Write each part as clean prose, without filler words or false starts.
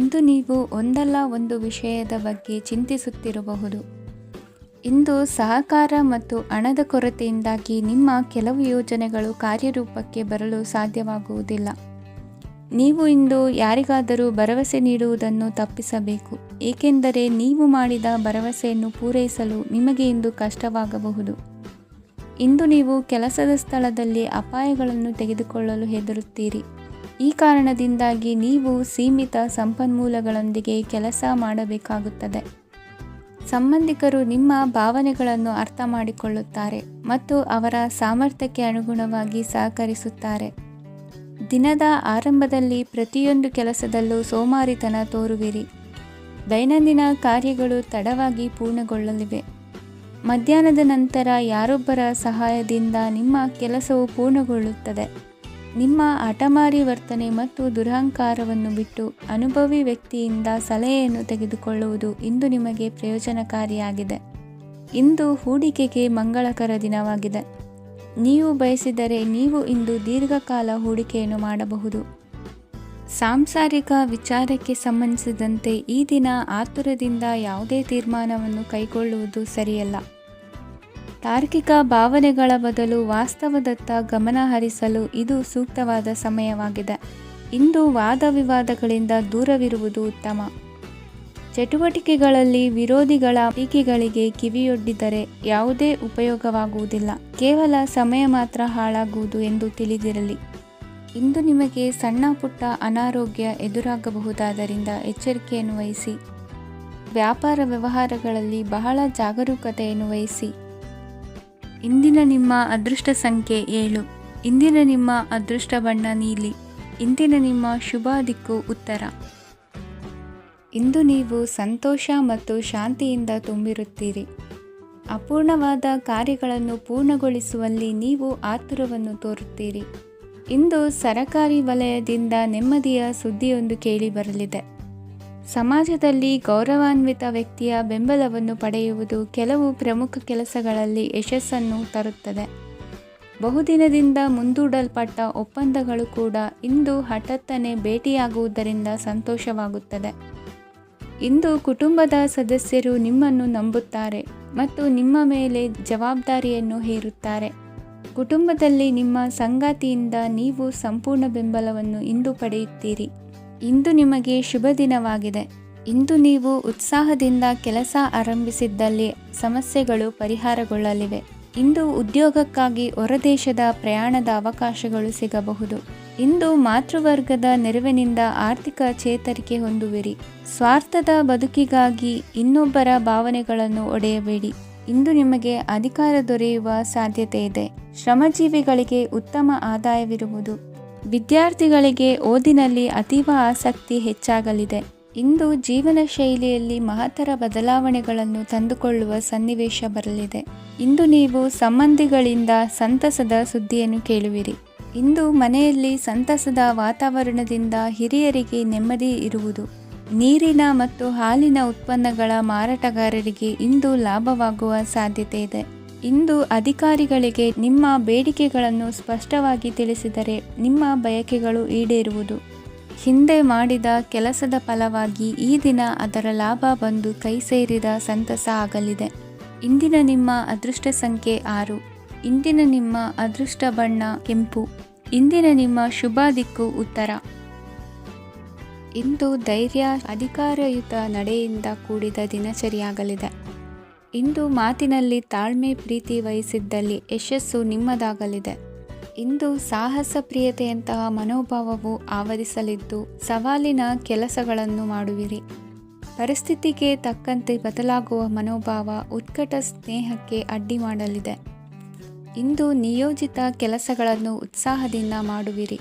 ಇಂದು ನೀವು ಒಂದಲ್ಲ ಒಂದು ವಿಷಯದ ಬಗ್ಗೆ ಚಿಂತಿಸುತ್ತಿರಬಹುದು. ಇಂದು ಸಹಕಾರ ಮತ್ತು ಹಣದ ಕೊರತೆಯಿಂದಾಗಿ ನಿಮ್ಮ ಕೆಲವು ಯೋಜನೆಗಳು ಕಾರ್ಯರೂಪಕ್ಕೆ ಬರಲು ಸಾಧ್ಯವಾಗುವುದಿಲ್ಲ. ನೀವು ಇಂದು ಯಾರಿಗಾದರೂ ಭರವಸೆ ನೀಡುವುದನ್ನು ತಪ್ಪಿಸಬೇಕು, ಏಕೆಂದರೆ ನೀವು ಮಾಡಿದ ಭರವಸೆಯನ್ನು ಪೂರೈಸಲು ನಿಮಗೆ ಇಂದು ಕಷ್ಟವಾಗಬಹುದು. ಇಂದು ನೀವು ಕೆಲಸದ ಸ್ಥಳದಲ್ಲಿ ಅಪಾಯಗಳನ್ನು ತೆಗೆದುಕೊಳ್ಳಲು ಹೆದರುತ್ತೀರಿ. ಈ ಕಾರಣದಿಂದಾಗಿ ನೀವು ಸೀಮಿತ ಸಂಪನ್ಮೂಲಗಳೊಂದಿಗೆ ಕೆಲಸ ಮಾಡಬೇಕಾಗುತ್ತದೆ. ಸಂಬಂಧಿಕರು ನಿಮ್ಮ ಭಾವನೆಗಳನ್ನು ಅರ್ಥ ಮಾಡಿಕೊಳ್ಳುತ್ತಾರೆ ಮತ್ತು ಅವರ ಸಾಮರ್ಥ್ಯಕ್ಕೆ ಅನುಗುಣವಾಗಿ ಸಹಕರಿಸುತ್ತಾರೆ. ದಿನದ ಆರಂಭದಲ್ಲಿ ಪ್ರತಿಯೊಂದು ಕೆಲಸದಲ್ಲೂ ಸೋಮಾರಿತನ ತೋರುವಿರಿ. ದೈನಂದಿನ ಕಾರ್ಯಗಳು ತಡವಾಗಿ ಪೂರ್ಣಗೊಳ್ಳಲಿವೆ. ಮಧ್ಯಾಹ್ನದ ನಂತರ ಯಾರೊಬ್ಬರ ಸಹಾಯದಿಂದ ನಿಮ್ಮ ಕೆಲಸವು ಪೂರ್ಣಗೊಳ್ಳುತ್ತದೆ. ನಿಮ್ಮ ಹಠಮಾರಿ ವರ್ತನೆ ಮತ್ತು ದುರಹಂಕಾರವನ್ನು ಬಿಟ್ಟು ಅನುಭವಿ ವ್ಯಕ್ತಿಯಿಂದ ಸಲಹೆಯನ್ನು ತೆಗೆದುಕೊಳ್ಳುವುದು ಇಂದು ನಿಮಗೆ ಪ್ರಯೋಜನಕಾರಿಯಾಗಿದೆ. ಇಂದು ಹೂಡಿಕೆಗೆ ಮಂಗಳಕರ ದಿನವಾಗಿದೆ. ನೀವು ಬಯಸಿದರೆ ನೀವು ಇಂದು ದೀರ್ಘಕಾಲ ಹೂಡಿಕೆಯನ್ನು ಮಾಡಬಹುದು. ಸಾಂಸಾರಿಕ ವಿಚಾರಕ್ಕೆ ಸಂಬಂಧಿಸಿದಂತೆ ಈ ದಿನ ಆತುರದಿಂದ ಯಾವುದೇ ತೀರ್ಮಾನವನ್ನು ಕೈಗೊಳ್ಳುವುದು ಸರಿಯಲ್ಲ. ತಾರ್ಕಿಕ ಭಾವನೆಗಳ ಬದಲು ವಾಸ್ತವದತ್ತ ಗಮನ ಹರಿಸಲು ಇದು ಸೂಕ್ತವಾದ ಸಮಯವಾಗಿದೆ. ಇಂದು ವಾದ ವಿವಾದಗಳಿಂದ ದೂರವಿರುವುದು ಉತ್ತಮ. ಚಟುವಟಿಕೆಗಳಲ್ಲಿ ವಿರೋಧಿಗಳ ಟೀಕೆಗಳಿಗೆ ಕಿವಿಯೊಡ್ಡಿದರೆ ಯಾವುದೇ ಉಪಯೋಗವಾಗುವುದಿಲ್ಲ, ಕೇವಲ ಸಮಯ ಮಾತ್ರ ಹಾಳಾಗುವುದು ಎಂದು ತಿಳಿದಿರಲಿ. ಇಂದು ನಿಮಗೆ ಸಣ್ಣ ಪುಟ್ಟ ಅನಾರೋಗ್ಯ ಎದುರಾಗಬಹುದಾದ್ದರಿಂದ ಎಚ್ಚರಿಕೆಯನ್ನು ವಹಿಸಿ. ವ್ಯಾಪಾರ ವ್ಯವಹಾರಗಳಲ್ಲಿ ಬಹಳ ಜಾಗರೂಕತೆಯನ್ನು ವಹಿಸಿ. ಇಂದಿನ ನಿಮ್ಮ ಅದೃಷ್ಟ ಸಂಖ್ಯೆ 7. ಇಂದಿನ ನಿಮ್ಮ ಅದೃಷ್ಟ ಬಣ್ಣ ನೀಲಿ. ಇಂದಿನ ನಿಮ್ಮ ಶುಭ ದಿಕ್ಕು ಉತ್ತರ. ಇಂದು ನೀವು ಸಂತೋಷ ಮತ್ತು ಶಾಂತಿಯಿಂದ ತುಂಬಿರುತ್ತೀರಿ. ಅಪೂರ್ಣವಾದ ಕಾರ್ಯಗಳನ್ನು ಪೂರ್ಣಗೊಳಿಸುವಲ್ಲಿ ನೀವು ಆತುರವನ್ನು ತೋರುತ್ತೀರಿ. ಇಂದು ಸರಕಾರಿ ವಲಯದಿಂದ ನೆಮ್ಮದಿಯ ಸುದ್ದಿಯೊಂದು ಕೇಳಿಬರಲಿದೆ. ಸಮಾಜದಲ್ಲಿ ಗೌರವಾನ್ವಿತ ವ್ಯಕ್ತಿಯ ಬೆಂಬಲವನ್ನು ಪಡೆಯುವುದು ಕೆಲವು ಪ್ರಮುಖ ಕೆಲಸಗಳಲ್ಲಿ ಯಶಸ್ಸನ್ನು ತರುತ್ತದೆ. ಬಹುದಿನದಿಂದ ಮುಂದೂಡಲ್ಪಟ್ಟ ಒಪ್ಪಂದಗಳು ಕೂಡ ಇಂದು ಹಠಾತ್ತನೆ ಭೇಟಿಯಾಗುವುದರಿಂದ ಸಂತೋಷವಾಗುತ್ತದೆ. ಇಂದು ಕುಟುಂಬದ ಸದಸ್ಯರು ನಿಮ್ಮನ್ನು ನಂಬುತ್ತಾರೆ ಮತ್ತು ನಿಮ್ಮ ಮೇಲೆ ಜವಾಬ್ದಾರಿಯನ್ನು ಹೇರುತ್ತಾರೆ. ಕುಟುಂಬದಲ್ಲಿ ನಿಮ್ಮ ಸಂಗಾತಿಯಿಂದ ನೀವು ಸಂಪೂರ್ಣ ಬೆಂಬಲವನ್ನು ಇಂದು ಪಡೆಯುತ್ತೀರಿ. ಇಂದು ನಿಮಗೆ ಶುಭ ದಿನವಾಗಿದೆ. ಇಂದು ನೀವು ಉತ್ಸಾಹದಿಂದ ಕೆಲಸ ಆರಂಭಿಸಿದ್ದಲ್ಲಿ ಸಮಸ್ಯೆಗಳು ಪರಿಹಾರಗೊಳ್ಳಲಿವೆ. ಇಂದು ಉದ್ಯೋಗಕ್ಕಾಗಿ ಹೊರದೇಶದ ಪ್ರಯಾಣದ ಅವಕಾಶಗಳು ಸಿಗಬಹುದು. ಇಂದು ಮಾತೃವರ್ಗದ ನೆರವಿನಿಂದ ಆರ್ಥಿಕ ಚೇತರಿಕೆ ಹೊಂದುವಿರಿ. ಸ್ವಾರ್ಥದ ಬದುಕಿಗಾಗಿ ಇನ್ನೊಬ್ಬರ ಭಾವನೆಗಳನ್ನು ಒಡೆಯಬೇಡಿ. ಇಂದು ನಿಮಗೆ ಅಧಿಕಾರ ದೊರೆಯುವ ಸಾಧ್ಯತೆ ಇದೆ. ಶ್ರಮಜೀವಿಗಳಿಗೆ ಉತ್ತಮ ಆದಾಯವಿರುವುದು. ವಿದ್ಯಾರ್ಥಿಗಳಿಗೆ ಓದಿನಲ್ಲಿ ಅತೀವ ಆಸಕ್ತಿ ಹೆಚ್ಚಾಗಲಿದೆ. ಇಂದು ಜೀವನ ಶೈಲಿಯಲ್ಲಿ ಮಹತ್ತರ ಬದಲಾವಣೆಗಳನ್ನು ತಂದುಕೊಳ್ಳುವ ಸನ್ನಿವೇಶ ಬರಲಿದೆ. ಇಂದು ನೀವು ಸಂಬಂಧಿಗಳಿಂದ ಸಂತಸದ ಸುದ್ದಿಯನ್ನು ಕೇಳುವಿರಿ. ಇಂದು ಮನೆಯಲ್ಲಿ ಸಂತಸದ ವಾತಾವರಣದಿಂದ ಹಿರಿಯರಿಗೆ ನೆಮ್ಮದಿ ಇರುವುದು. ನೀರಿನ ಮತ್ತು ಹಾಲಿನ ಉತ್ಪನ್ನಗಳ ಮಾರಾಟಗಾರರಿಗೆ ಇಂದು ಲಾಭವಾಗುವ ಸಾಧ್ಯತೆ ಇದೆ. ಇಂದು ಅಧಿಕಾರಿಗಳಿಗೆ ನಿಮ್ಮ ಬೇಡಿಕೆಗಳನ್ನು ಸ್ಪಷ್ಟವಾಗಿ ತಿಳಿಸಿದರೆ ನಿಮ್ಮ ಬಯಕೆಗಳು ಈಡೇರುವುದು. ಹಿಂದೆ ಮಾಡಿದ ಕೆಲಸದ ಫಲವಾಗಿ ಈ ದಿನ ಅದರ ಲಾಭ ಬಂದು ಕೈ ಸೇರಿದ ಸಂತಸ ಆಗಲಿದೆ. ಇಂದಿನ ನಿಮ್ಮ ಅದೃಷ್ಟ ಸಂಖ್ಯೆ 6. ಇಂದಿನ ನಿಮ್ಮ ಅದೃಷ್ಟ ಬಣ್ಣ ಕೆಂಪು. ಇಂದಿನ ನಿಮ್ಮ ಶುಭ ದಿಕ್ಕು ಉತ್ತರ. ಇಂದು ಧೈರ್ಯ, ಅಧಿಕಾರಯುತ ನಡೆಯಿಂದ ಕೂಡಿದ ದಿನಚರಿಯಾಗಲಿದೆ. ಇಂದು ಮಾತಿನಲ್ಲಿ ತಾಳ್ಮೆ, ಪ್ರೀತಿ ವಹಿಸಿದ್ದಲ್ಲಿ ಯಶಸ್ಸು ನಿಮ್ಮದಾಗಲಿದೆ. ಇಂದು ಸಾಹಸ ಪ್ರಿಯತೆಯಂತಹ ಮನೋಭಾವವು ಆವರಿಸಲಿದ್ದು ಸವಾಲಿನ ಕೆಲಸಗಳನ್ನು ಮಾಡುವಿರಿ. ಪರಿಸ್ಥಿತಿಗೆ ತಕ್ಕಂತೆ ಬದಲಾಗುವ ಮನೋಭಾವ ಉತ್ಕಟ ಸ್ನೇಹಕ್ಕೆ ಅಡ್ಡಿ ಮಾಡಲಿದೆ. ಇಂದು ನಿಯೋಜಿತ ಕೆಲಸಗಳನ್ನು ಉತ್ಸಾಹದಿಂದ ಮಾಡುವಿರಿ.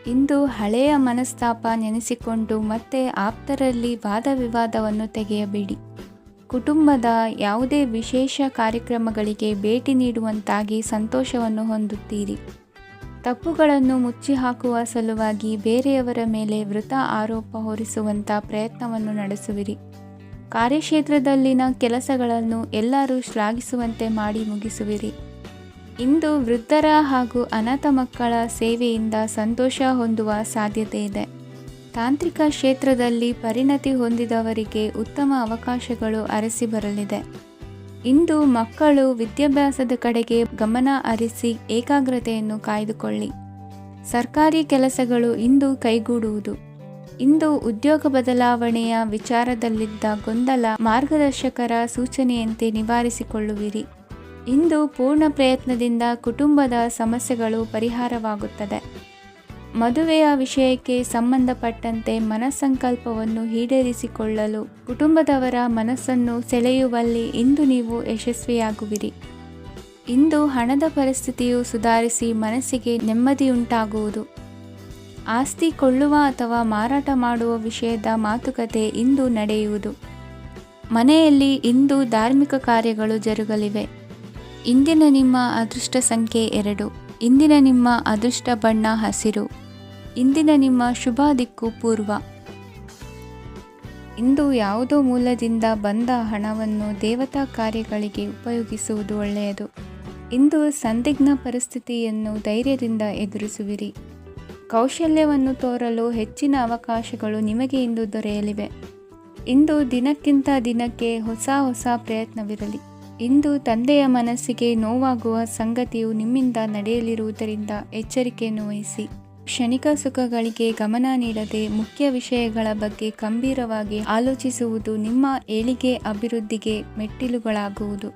ಇಂದು ಹಳೆಯ ಮನಸ್ತಾಪ ನೆನೆಸಿಕೊಂಡು ಮತ್ತೆ ಆಪ್ತರಲ್ಲಿ ವಾದ ವಿವಾದವನ್ನು ತೆಗೆಯಬೇಡಿ. ಕುಟುಂಬದ ಯಾವುದೇ ವಿಶೇಷ ಕಾರ್ಯಕ್ರಮಗಳಿಗೆ ಭೇಟಿ ನೀಡುವಂತಾಗಿ ಸಂತೋಷವನ್ನು ಹೊಂದುತ್ತೀರಿ. ತಪ್ಪುಗಳನ್ನು ಮುಚ್ಚಿಹಾಕುವ ಸಲುವಾಗಿ ಬೇರೆಯವರ ಮೇಲೆ ವೃಥ ಆರೋಪ ಹೊರಿಸುವಂಥ ಪ್ರಯತ್ನವನ್ನು ನಡೆಸುವಿರಿ. ಕಾರ್ಯಕ್ಷೇತ್ರದಲ್ಲಿನ ಕೆಲಸಗಳನ್ನು ಎಲ್ಲರೂ ಶ್ಲಾಘಿಸುವಂತೆ ಮಾಡಿ ಮುಗಿಸುವಿರಿ. ಇಂದು ವೃದ್ಧರ ಹಾಗೂ ಅನಾಥ ಮಕ್ಕಳ ಸೇವೆಯಿಂದ ಸಂತೋಷ ಹೊಂದುವ ಸಾಧ್ಯತೆ ಇದೆ. ತಾಂತ್ರಿಕ ಕ್ಷೇತ್ರದಲ್ಲಿ ಪರಿಣತಿ ಹೊಂದಿದವರಿಗೆ ಉತ್ತಮ ಅವಕಾಶಗಳು ಅರಸಿ ಬರಲಿದೆ. ಇಂದು ಮಕ್ಕಳು ವಿದ್ಯಾಭ್ಯಾಸದ ಕಡೆಗೆ ಗಮನ ಹರಿಸಿ ಏಕಾಗ್ರತೆಯನ್ನು ಕಾಯ್ದುಕೊಳ್ಳಿ. ಸರ್ಕಾರಿ ಕೆಲಸಗಳು ಇಂದು ಕೈಗೂಡುವುದು. ಇಂದು ಉದ್ಯೋಗ ಬದಲಾವಣೆಯ ವಿಚಾರದಲ್ಲಿದ್ದ ಗೊಂದಲ ಮಾರ್ಗದರ್ಶಕರ ಸೂಚನೆಯಂತೆ ನಿವಾರಿಸಿಕೊಳ್ಳುವಿರಿ. ಇಂದು ಪೂರ್ಣ ಪ್ರಯತ್ನದಿಂದ ಕುಟುಂಬದ ಸಮಸ್ಯೆಗಳು ಪರಿಹಾರವಾಗುತ್ತದೆ. ಮದುವೆಯ ವಿಷಯಕ್ಕೆ ಸಂಬಂಧಪಟ್ಟಂತೆ ಮನಸ್ಸಂಕಲ್ಪವನ್ನು ಈಡೇರಿಸಿಕೊಳ್ಳಲು ಕುಟುಂಬದವರ ಮನಸ್ಸನ್ನು ಸೆಳೆಯುವಲ್ಲಿ ಇಂದು ನೀವು ಯಶಸ್ವಿಯಾಗುವಿರಿ. ಇಂದು ಹಣದ ಪರಿಸ್ಥಿತಿಯು ಸುಧಾರಿಸಿ ಮನಸ್ಸಿಗೆ ನೆಮ್ಮದಿಯುಂಟಾಗುವುದು. ಆಸ್ತಿ ಕೊಳ್ಳುವ ಅಥವಾ ಮಾರಾಟ ಮಾಡುವ ವಿಷಯದ ಮಾತುಕತೆ ಇಂದು ನಡೆಯುವುದು. ಮನೆಯಲ್ಲಿ ಇಂದು ಧಾರ್ಮಿಕ ಕಾರ್ಯಗಳು ಜರುಗಲಿವೆ. ಇಂದಿನ ನಿಮ್ಮ ಅದೃಷ್ಟ ಸಂಖ್ಯೆ 2. ಇಂದಿನ ನಿಮ್ಮ ಅದೃಷ್ಟ ಬಣ್ಣ ಹಸಿರು. ಇಂದಿನ ನಿಮ್ಮ ಶುಭ ದಿಕ್ಕು ಪೂರ್ವ. ಇಂದು ಯಾವುದೋ ಮೂಲದಿಂದ ಬಂದ ಹಣವನ್ನು ದೇವತಾ ಕಾರ್ಯಗಳಿಗೆ ಉಪಯೋಗಿಸುವುದು ಒಳ್ಳೆಯದು. ಇಂದು ಸಂದಿಗ್ಧ ಪರಿಸ್ಥಿತಿಯನ್ನು ಧೈರ್ಯದಿಂದ ಎದುರಿಸುವಿರಿ. ಕೌಶಲ್ಯವನ್ನು ತೋರಲು ಹೆಚ್ಚಿನ ಅವಕಾಶಗಳು ನಿಮಗೆ ಇಂದು ದೊರೆಯಲಿವೆ. ಇಂದು ದಿನಕ್ಕಿಂತ ದಿನಕ್ಕೆ ಹೊಸ ಪ್ರಯತ್ನವಿರಲಿ. ಇಂದು ತಂದೆಯ ಮನಸ್ಸಿಗೆ ನೋವಾಗುವ ಸಂಗತಿಯು ನಿಮ್ಮಿಂದ ನಡೆಯಲಿರುವುದರಿಂದ ಎಚ್ಚರಿಕೆಯನ್ನು ವಹಿಸಿ. ಕ್ಷಣಿಕ ಸುಖಗಳಿಗೆ ಗಮನ ನೀಡದೆ ಮುಖ್ಯ ವಿಷಯಗಳ ಬಗ್ಗೆ ಗಂಭೀರವಾಗಿ ಆಲೋಚಿಸುವುದು ನಿಮ್ಮ ಏಳಿಗೆ ಅಭಿವೃದ್ಧಿಗೆ ಮೆಟ್ಟಿಲುಗಳಾಗುವುದು.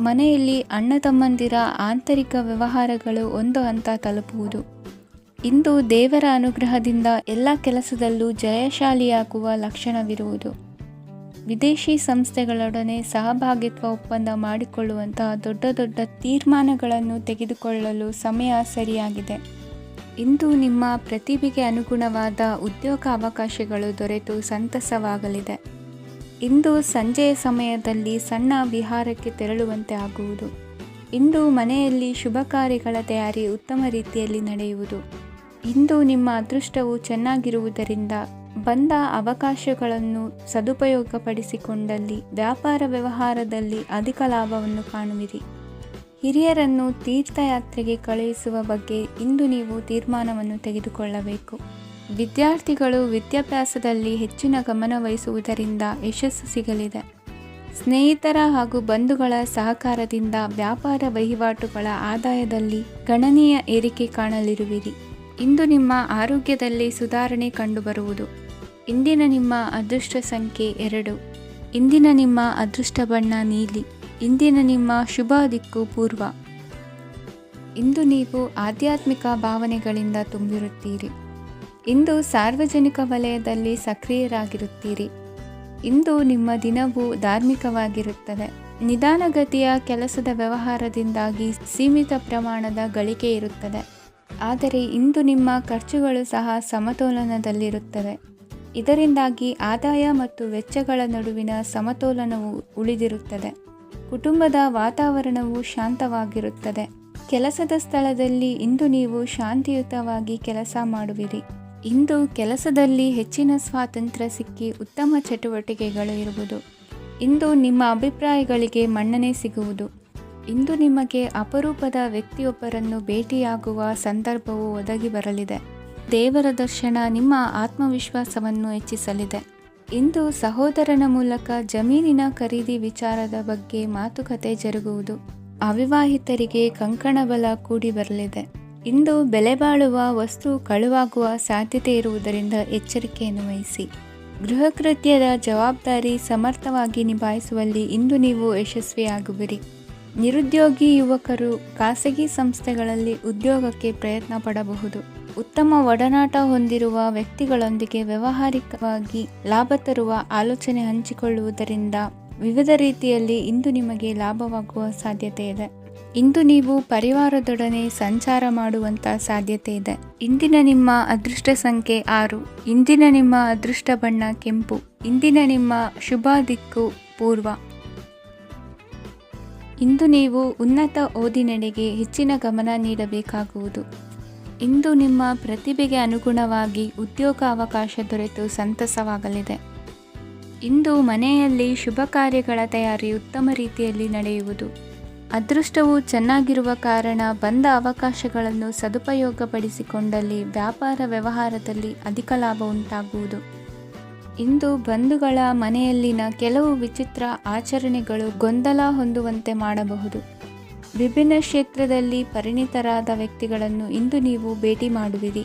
ಮನೆಯಲ್ಲಿ ಅಣ್ಣ ತಮ್ಮಂದಿರ ಆಂತರಿಕ ವ್ಯವಹಾರಗಳು ಒಂದು ಹಂತ ತಲುಪುವುದು. ಇಂದು ದೇವರ ಅನುಗ್ರಹದಿಂದ ಎಲ್ಲ ಕೆಲಸದಲ್ಲೂ ಜಯಶಾಲಿಯಾಗುವ ಲಕ್ಷಣವಿರುವುದು. ವಿದೇಶಿ ಸಂಸ್ಥೆಗಳೊಡನೆ ಸಹಭಾಗಿತ್ವ ಒಪ್ಪಂದ ಮಾಡಿಕೊಳ್ಳುವಂತಹ ದೊಡ್ಡ ತೀರ್ಮಾನಗಳನ್ನು ತೆಗೆದುಕೊಳ್ಳಲು ಸಮಯ ಸರಿಯಾಗಿದೆ. ಇಂದು ನಿಮ್ಮ ಪ್ರತಿಭೆಗೆ ಅನುಗುಣವಾದ ಉದ್ಯೋಗ ಅವಕಾಶಗಳು ದೊರೆತು ಸಂತಸವಾಗಲಿದೆ. ಇಂದು ಸಂಜೆಯ ಸಮಯದಲ್ಲಿ ಸಣ್ಣ ವಿಹಾರಕ್ಕೆ ತೆರಳುವಂತೆ ಆಗುವುದು. ಇಂದು ಮನೆಯಲ್ಲಿ ಶುಭ ಕಾರ್ಯಗಳ ತಯಾರಿ ಉತ್ತಮ ರೀತಿಯಲ್ಲಿ ನಡೆಯುವುದು. ಇಂದು ನಿಮ್ಮ ಅದೃಷ್ಟವು ಚೆನ್ನಾಗಿರುವುದರಿಂದ ಬಂದ ಅವಕಾಶಗಳನ್ನು ಸದುಪಯೋಗಪಡಿಸಿಕೊಂಡಲ್ಲಿ ವ್ಯಾಪಾರ ವ್ಯವಹಾರದಲ್ಲಿ ಅಧಿಕ ಲಾಭವನ್ನು ಕಾಣುವಿರಿ. ಹಿರಿಯರನ್ನು ತೀರ್ಥಯಾತ್ರೆಗೆ ಕಳುಹಿಸುವ ಬಗ್ಗೆ ಇಂದು ನೀವು ತೀರ್ಮಾನವನ್ನು ತೆಗೆದುಕೊಳ್ಳಬೇಕು. ವಿದ್ಯಾರ್ಥಿಗಳು ವಿದ್ಯಾಭ್ಯಾಸದಲ್ಲಿ ಹೆಚ್ಚಿನ ಗಮನ ವಹಿಸುವುದರಿಂದ ಯಶಸ್ಸು ಸಿಗಲಿದೆ. ಸ್ನೇಹಿತರ ಹಾಗೂ ಬಂಧುಗಳ ಸಹಕಾರದಿಂದ ವ್ಯಾಪಾರ ವಹಿವಾಟುಗಳ ಆದಾಯದಲ್ಲಿ ಗಣನೀಯ ಏರಿಕೆ ಕಾಣಲಿರುವಿರಿ. ಇಂದು ನಿಮ್ಮ ಆರೋಗ್ಯದಲ್ಲಿ ಸುಧಾರಣೆ ಕಂಡುಬರುವುದು. ಇಂದಿನ ನಿಮ್ಮ ಅದೃಷ್ಟ ಸಂಖ್ಯೆ 2. ಇಂದಿನ ನಿಮ್ಮ ಅದೃಷ್ಟ ಬಣ್ಣ ನೀಲಿ. ಇಂದಿನ ನಿಮ್ಮ ಶುಭ ದಿಕ್ಕು ಪೂರ್ವ. ಇಂದು ನೀವು ಆಧ್ಯಾತ್ಮಿಕ ಭಾವನೆಗಳಿಂದ ತುಂಬಿರುತ್ತೀರಿ. ಇಂದು ಸಾರ್ವಜನಿಕ ವಲಯದಲ್ಲಿ ಸಕ್ರಿಯರಾಗಿರುತ್ತೀರಿ. ಇಂದು ನಿಮ್ಮ ದಿನವು ಧಾರ್ಮಿಕವಾಗಿರುತ್ತದೆ. ನಿಧಾನಗತಿಯ ಕೆಲಸದ ವ್ಯವಹಾರದಿಂದಾಗಿ ಸೀಮಿತ ಪ್ರಮಾಣದ ಗಳಿಕೆ ಇರುತ್ತದೆ. ಆದರೆ ಇಂದು ನಿಮ್ಮ ಖರ್ಚುಗಳು ಸಹ ಸಮತೋಲನದಲ್ಲಿರುತ್ತವೆ. ಇದರಿಂದಾಗಿ ಆದಾಯ ಮತ್ತು ವೆಚ್ಚಗಳ ನಡುವಿನ ಸಮತೋಲನವು ಉಳಿದಿರುತ್ತದೆ. ಕುಟುಂಬದ ವಾತಾವರಣವು ಶಾಂತವಾಗಿರುತ್ತದೆ. ಕೆಲಸದ ಸ್ಥಳದಲ್ಲಿ ಇಂದು ನೀವು ಶಾಂತಿಯುತವಾಗಿ ಕೆಲಸ ಮಾಡುವಿರಿ. ಇಂದು ಕೆಲಸದಲ್ಲಿ ಹೆಚ್ಚಿನ ಸ್ವಾತಂತ್ರ್ಯ ಸಿಕ್ಕಿ ಉತ್ತಮ ಚಟುವಟಿಕೆಗಳು ಇರುವುದು. ಇಂದು ನಿಮ್ಮ ಅಭಿಪ್ರಾಯಗಳಿಗೆ ಮನ್ನಣೆ ಸಿಗುವುದು. ಇಂದು ನಿಮಗೆ ಅಪರೂಪದ ವ್ಯಕ್ತಿಯೊಬ್ಬರನ್ನು ಭೇಟಿಯಾಗುವ ಸಂದರ್ಭವು ಒದಗಿ ಬರಲಿದೆ. ದೇವರ ದರ್ಶನ ನಿಮ್ಮ ಆತ್ಮವಿಶ್ವಾಸವನ್ನು ಹೆಚ್ಚಿಸಲಿದೆ. ಇಂದು ಸಹೋದರನ ಮೂಲಕ ಜಮೀನಿನ ಖರೀದಿ ವಿಚಾರದ ಬಗ್ಗೆ ಮಾತುಕತೆ ಜರುಗುವುದು. ಅವಿವಾಹಿತರಿಗೆ ಕಂಕಣ ಬಲ ಕೂಡಿ ಬರಲಿದೆ. ಇಂದು ಬೆಲೆ ಬಾಳುವ ವಸ್ತು ಕಳುವಾಗುವ ಸಾಧ್ಯತೆ ಇರುವುದರಿಂದ ಎಚ್ಚರಿಕೆಯನ್ನು ವಹಿಸಿ. ಗೃಹ ಕೃತ್ಯದ ಜವಾಬ್ದಾರಿ ಸಮರ್ಥವಾಗಿ ನಿಭಾಯಿಸುವಲ್ಲಿ ಇಂದು ನೀವು ಯಶಸ್ವಿಯಾಗುವಿರಿ. ನಿರುದ್ಯೋಗಿ ಯುವಕರು ಖಾಸಗಿ ಸಂಸ್ಥೆಗಳಲ್ಲಿ ಉದ್ಯೋಗಕ್ಕೆ ಪ್ರಯತ್ನ ಪಡಬಹುದು. ಉತ್ತಮ ಒಡನಾಟ ಹೊಂದಿರುವ ವ್ಯಕ್ತಿಗಳೊಂದಿಗೆ ವ್ಯಾವಹಾರಿಕವಾಗಿ ಲಾಭ ತರುವ ಆಲೋಚನೆ ಹಂಚಿಕೊಳ್ಳುವುದರಿಂದ ವಿವಿಧ ರೀತಿಯಲ್ಲಿ ಇಂದು ನಿಮಗೆ ಲಾಭವಾಗುವ ಸಾಧ್ಯತೆ ಇದೆ. ಇಂದು ನೀವು ಪರಿವಾರದೊಡನೆ ಸಂಚಾರ ಮಾಡುವಂಥ ಸಾಧ್ಯತೆ ಇದೆ. ಇಂದಿನ ನಿಮ್ಮ ಅದೃಷ್ಟ ಸಂಖ್ಯೆ 6. ಇಂದಿನ ನಿಮ್ಮ ಅದೃಷ್ಟ ಬಣ್ಣ ಕೆಂಪು. ಇಂದಿನ ನಿಮ್ಮ ಶುಭ ದಿಕ್ಕು ಪೂರ್ವ. ಇಂದು ನೀವು ಉನ್ನತ ಓದಿನೆಡೆಗೆ ಹೆಚ್ಚಿನ ಗಮನ ನೀಡಬೇಕಾಗುವುದು. ಇಂದು ನಿಮ್ಮ ಪ್ರತಿಭೆಗೆ ಅನುಗುಣವಾಗಿ ಉದ್ಯೋಗ ಅವಕಾಶ ದೊರೆತು ಸಂತಸವಾಗಲಿದೆ. ಇಂದು ಮನೆಯಲ್ಲಿ ಶುಭ ಕಾರ್ಯಗಳ ತಯಾರಿ ಉತ್ತಮ ರೀತಿಯಲ್ಲಿ ನಡೆಯುವುದು. ಅದೃಷ್ಟವು ಚೆನ್ನಾಗಿರುವ ಕಾರಣ ಬಂದ ಅವಕಾಶಗಳನ್ನು ಸದುಪಯೋಗಪಡಿಸಿಕೊಂಡಲ್ಲಿ ವ್ಯಾಪಾರ ವ್ಯವಹಾರದಲ್ಲಿ ಅಧಿಕ ಲಾಭ ಉಂಟಾಗುವುದು. ಇಂದು ಬಂಧುಗಳ ಮನೆಯಲ್ಲಿನ ಕೆಲವು ವಿಚಿತ್ರ ಆಚರಣೆಗಳು ಗೊಂದಲ ಹೊಂದುವಂತೆ ಮಾಡಬಹುದು. ವಿಭಿನ್ನ ಕ್ಷೇತ್ರದಲ್ಲಿ ಪರಿಣಿತರಾದ ವ್ಯಕ್ತಿಗಳನ್ನು ಇಂದು ನೀವು ಭೇಟಿ ಮಾಡುವಿರಿ.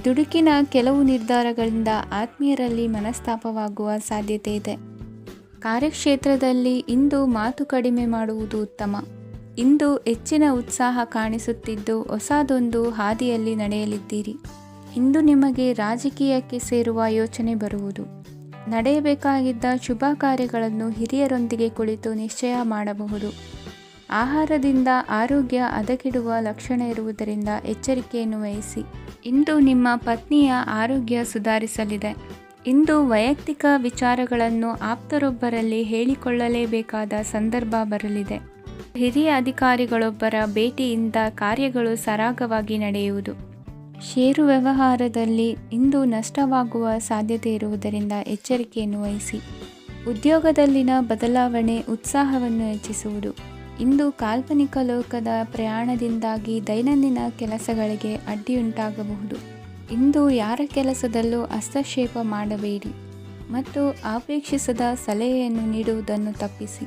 ದುಡುಕಿನ ಕೆಲವು ನಿರ್ಧಾರಗಳಿಂದ ಆತ್ಮೀಯರಲ್ಲಿ ಮನಸ್ತಾಪವಾಗುವ ಸಾಧ್ಯತೆ ಇದೆ. ಕಾರ್ಯಕ್ಷೇತ್ರದಲ್ಲಿ ಇಂದು ಮಾತು ಕಡಿಮೆ ಮಾಡುವುದು ಉತ್ತಮ. ಇಂದು ಹೆಚ್ಚಿನ ಉತ್ಸಾಹ ಕಾಣಿಸುತ್ತಿದ್ದು ಹೊಸದೊಂದು ಹಾದಿಯಲ್ಲಿ ನಡೆಯಲಿದ್ದೀರಿ. ಇಂದು ನಿಮಗೆ ರಾಜಕೀಯಕ್ಕೆ ಸೇರುವ ಯೋಚನೆ ಬರುವುದು. ನಡೆಯಬೇಕಾಗಿದ್ದ ಶುಭ ಕಾರ್ಯಗಳನ್ನು ಹಿರಿಯರೊಂದಿಗೆ ಕುಳಿತು ನಿಶ್ಚಯ ಮಾಡಬಹುದು. ಆಹಾರದಿಂದ ಆರೋಗ್ಯ ಹದಗೆಡುವ ಲಕ್ಷಣ ಇರುವುದರಿಂದ ಎಚ್ಚರಿಕೆಯನ್ನು ವಹಿಸಿ. ಇಂದು ನಿಮ್ಮ ಪತ್ನಿಯ ಆರೋಗ್ಯ ಸುಧಾರಿಸಲಿದೆ. ಇಂದು ವೈಯಕ್ತಿಕ ವಿಚಾರಗಳನ್ನು ಆಪ್ತರೊಬ್ಬರಲ್ಲಿ ಹೇಳಿಕೊಳ್ಳಲೇಬೇಕಾದ ಸಂದರ್ಭ ಬರಲಿದೆ. ಹಿರಿಯ ಅಧಿಕಾರಿಗಳೊಬ್ಬರ ಭೇಟಿಯಿಂದ ಕಾರ್ಯಗಳು ಸರಾಗವಾಗಿ ನಡೆಯುವುದು. ಷೇರು ವ್ಯವಹಾರದಲ್ಲಿ ಇಂದು ನಷ್ಟವಾಗುವ ಸಾಧ್ಯತೆ ಇರುವುದರಿಂದ ಎಚ್ಚರಿಕೆಯನ್ನು ವಹಿಸಿ. ಉದ್ಯೋಗದಲ್ಲಿನ ಬದಲಾವಣೆ ಉತ್ಸಾಹವನ್ನು ಹೆಚ್ಚಿಸುವುದು. ಇಂದು ಕಾಲ್ಪನಿಕ ಲೋಕದ ಪ್ರಯಾಣದಿಂದಾಗಿ ದೈನಂದಿನ ಕೆಲಸಗಳಿಗೆ ಅಡ್ಡಿಯುಂಟಾಗಬಹುದು. ಇಂದು ಯಾರ ಕೆಲಸದಲ್ಲೂ ಹಸ್ತಕ್ಷೇಪ ಮಾಡಬೇಡಿ ಮತ್ತು ಅಪೇಕ್ಷಿಸದ ಸಲಹೆಯನ್ನು ನೀಡುವುದನ್ನು ತಪ್ಪಿಸಿ.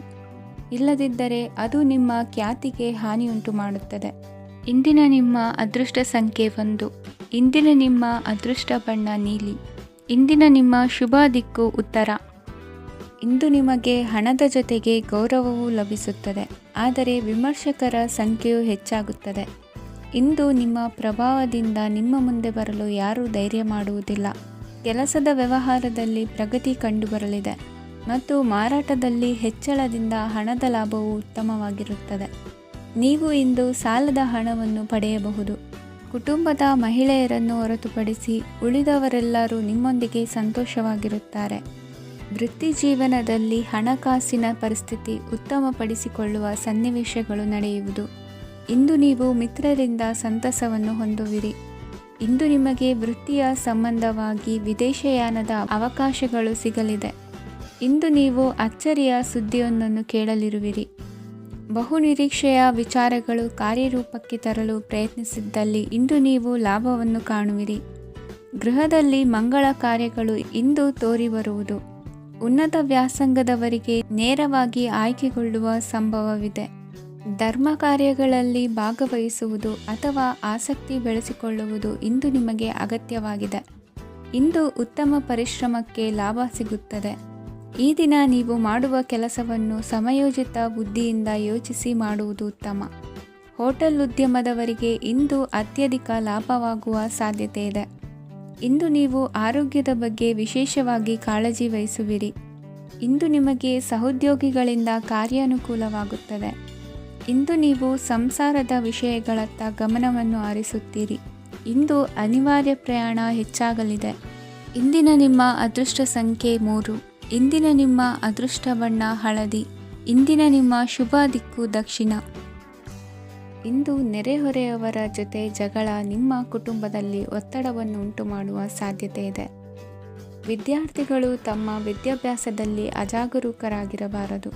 ಇಲ್ಲದಿದ್ದರೆ ಅದು ನಿಮ್ಮ ಖ್ಯಾತಿಗೆ ಹಾನಿಯುಂಟು ಮಾಡುತ್ತದೆ. ಇಂದಿನ ನಿಮ್ಮ ಅದೃಷ್ಟ ಸಂಖ್ಯೆ 1. ಇಂದಿನ ನಿಮ್ಮ ಅದೃಷ್ಟ ಬಣ್ಣ ನೀಲಿ. ಇಂದಿನ ನಿಮ್ಮ ಶುಭ ದಿಕ್ಕು ಉತ್ತರ. ಇಂದು ನಿಮಗೆ ಹಣದ ಜೊತೆಗೆ ಗೌರವವೂ ಲಭಿಸುತ್ತದೆ, ಆದರೆ ವಿಮರ್ಶಕರ ಸಂಖ್ಯೆಯು ಹೆಚ್ಚಾಗುತ್ತದೆ. ಇಂದು ನಿಮ್ಮ ಪ್ರಭಾವದಿಂದ ನಿಮ್ಮ ಮುಂದೆ ಬರಲು ಯಾರೂ ಧೈರ್ಯ ಮಾಡುವುದಿಲ್ಲ. ಕೆಲಸದ ವ್ಯವಹಾರದಲ್ಲಿ ಪ್ರಗತಿ ಕಂಡುಬರಲಿದೆ ಮತ್ತು ಮಾರಾಟದಲ್ಲಿ ಹೆಚ್ಚಳದಿಂದ ಹಣದ ಲಾಭವು ಉತ್ತಮವಾಗಿರುತ್ತದೆ. ನೀವು ಇಂದು ಸಾಲದ ಹಣವನ್ನು ಪಡೆಯಬಹುದು. ಕುಟುಂಬದ ಮಹಿಳೆಯರನ್ನು ಹೊರತುಪಡಿಸಿ ಉಳಿದವರೆಲ್ಲರೂ ನಿಮ್ಮೊಂದಿಗೆ ಸಂತೋಷವಾಗಿರುತ್ತಾರೆ. ವೃತ್ತಿ ಜೀವನದಲ್ಲಿ ಹಣಕಾಸಿನ ಪರಿಸ್ಥಿತಿ ಉತ್ತಮಪಡಿಸಿಕೊಳ್ಳುವ ಸನ್ನಿವೇಶಗಳು ನಡೆಯುವುದು. ಇಂದು ನೀವು ಮಿತ್ರರಿಂದ ಸಂತಸವನ್ನು ಹೊಂದುವಿರಿ. ಇಂದು ನಿಮಗೆ ವೃತ್ತಿಯ ಸಂಬಂಧವಾಗಿ ವಿದೇಶಯಾನದ ಅವಕಾಶಗಳು ಸಿಗಲಿದೆ. ಇಂದು ನೀವು ಅಚ್ಚರಿಯ ಸುದ್ದಿಯೊಂದನ್ನು ಕೇಳಲಿರುವಿರಿ. ಬಹುನಿರೀಕ್ಷೆಯ ವಿಚಾರಗಳು ಕಾರ್ಯರೂಪಕ್ಕೆ ತರಲು ಪ್ರಯತ್ನಿಸಿದ್ದಲ್ಲಿ ಇಂದು ನೀವು ಲಾಭವನ್ನು ಕಾಣುವಿರಿ. ಗೃಹದಲ್ಲಿ ಮಂಗಳ ಕಾರ್ಯಗಳು ಇಂದು ತೋರಿಬರುವುದು. ಉನ್ನತ ವ್ಯಾಸಂಗದವರಿಗೆ ನೇರವಾಗಿ ಆಯ್ಕೆಗೊಳ್ಳುವ ಸಂಭವವಿದೆ. ಧರ್ಮ ಕಾರ್ಯಗಳಲ್ಲಿ ಭಾಗವಹಿಸುವುದು ಅಥವಾ ಆಸಕ್ತಿ ಬೆಳೆಸಿಕೊಳ್ಳುವುದು ಇಂದು ನಿಮಗೆ ಅಗತ್ಯವಾಗಿದೆ. ಇಂದು ಉತ್ತಮ ಪರಿಶ್ರಮಕ್ಕೆ ಲಾಭ ಸಿಗುತ್ತದೆ. ಈ ದಿನ ನೀವು ಮಾಡುವ ಕೆಲಸವನ್ನು ಸಮಯೋಚಿತ ಬುದ್ಧಿಯಿಂದ ಯೋಚಿಸಿ ಮಾಡುವುದು ಉತ್ತಮ. ಹೋಟೆಲ್ ಉದ್ಯಮದವರಿಗೆ ಇಂದು ಅತ್ಯಧಿಕ ಲಾಭವಾಗುವ ಸಾಧ್ಯತೆ ಇದೆ. ಇಂದು ನೀವು ಆರೋಗ್ಯದ ಬಗ್ಗೆ ವಿಶೇಷವಾಗಿ ಕಾಳಜಿ ವಹಿಸುವಿರಿ. ಇಂದು ನಿಮಗೆ ಸಹೋದ್ಯೋಗಿಗಳಿಂದ ಕಾರ್ಯಾನುಕೂಲವಾಗುತ್ತದೆ. ಇಂದು ನೀವು ಸಂಸಾರದ ವಿಷಯಗಳತ್ತ ಗಮನವನ್ನು ಹರಿಸುತ್ತೀರಿ. ಇಂದು ಅನಿವಾರ್ಯ ಪ್ರಯಾಣ ಹೆಚ್ಚಾಗಲಿದೆ. ಇಂದಿನ ನಿಮ್ಮ ಅದೃಷ್ಟ ಸಂಖ್ಯೆ 3. ಇಂದಿನ ನಿಮ್ಮ ಅದೃಷ್ಟ ಬಣ್ಣ ಹಳದಿ. ಇಂದಿನ ನಿಮ್ಮ ಶುಭ ದಿಕ್ಕು ದಕ್ಷಿಣ. ಇಂದು ನೆರೆಹೊರೆಯವರ ಜೊತೆ ಜಗಳ ನಿಮ್ಮ ಕುಟುಂಬದಲ್ಲಿ ಒತ್ತಡವನ್ನು ಉಂಟುಮಾಡುವ ಸಾಧ್ಯತೆ ಇದೆ. ವಿದ್ಯಾರ್ಥಿಗಳು ತಮ್ಮ ವಿದ್ಯಾಭ್ಯಾಸದಲ್ಲಿ ಅಜಾಗರೂಕರಾಗಿರಬಾರದು.